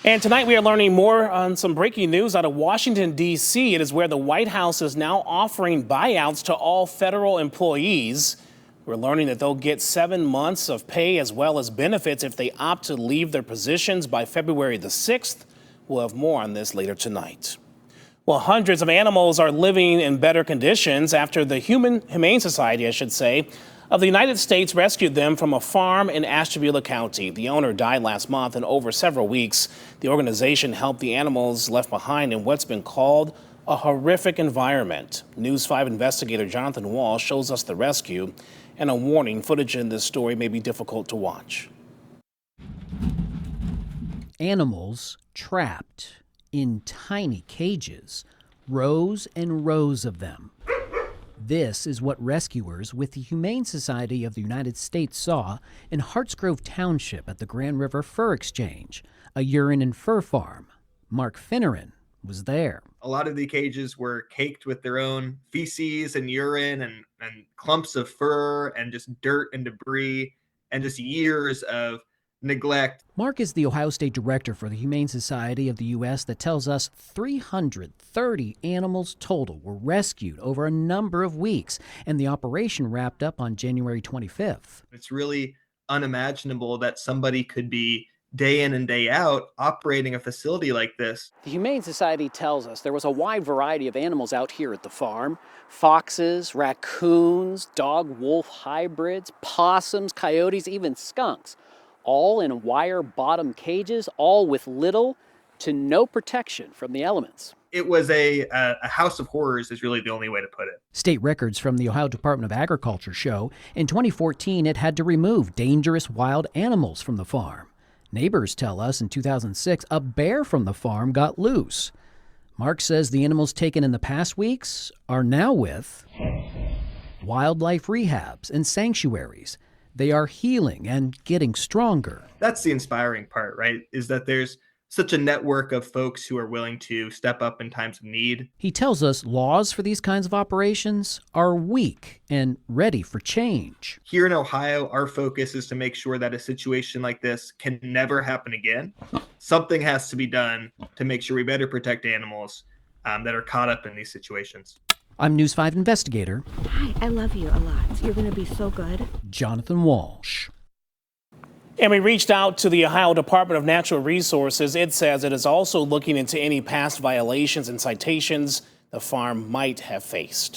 And tonight we are learning more on some breaking news out of Washington, D.C. It is where the White House is now offering buyouts to all federal employees. We're learning that they'll get 7 months of pay as well as benefits if they opt to leave their positions by February the 6th. We'll have more on this later tonight. Well, hundreds of animals are living in better conditions after the Humane Society, of the United States rescued them from a farm in Ashtabula County. The owner died last month, and over several weeks, the organization helped the animals left behind in what's been called a horrific environment. News 5 investigator Jonathan Wall shows us the rescue, and a warning: footage in this story may be difficult to watch. Animals trapped in tiny cages, rows and rows of them. This is what rescuers with the Humane Society of the United States saw in Hartsgrove Township at the Grand River Fur Exchange, a urine and fur farm. Mark Finneran was there. A lot of the cages were caked with their own feces and urine and clumps of fur and just dirt and debris and just years of neglect. Mark is the Ohio State Director for the Humane Society of the U.S. that tells us 330 animals total were rescued over a number of weeks, and the operation wrapped up on January 25th. It's really unimaginable that somebody could be day in and day out operating a facility like this. The Humane Society tells us there was a wide variety of animals out here at the farm: foxes, raccoons, dog-wolf hybrids, possums, coyotes, even skunks, all in wire-bottom cages, all with little to no protection from the elements. It was a house of horrors is really the only way to put it. State records from the Ohio Department of Agriculture show in 2014 it had to remove dangerous wild animals from the farm. Neighbors tell us in 2006 a bear from the farm got loose. Mark says the animals taken in the past weeks are now with wildlife rehabs and sanctuaries. They are healing and getting stronger. That's the inspiring part, right? Is that there's such a network of folks who are willing to step up in times of need. He tells us laws for these kinds of operations are weak and ready for change. Here in Ohio, our focus is to make sure that a situation like this can never happen again. Something has to be done to make sure we better protect animals that are caught up in these situations. I'm News 5 investigator. Hi, I love you a lot. You're going to be so good. Jonathan Walsh. And we reached out to the Ohio Department of Natural Resources. It says it is also looking into any past violations and citations the farm might have faced.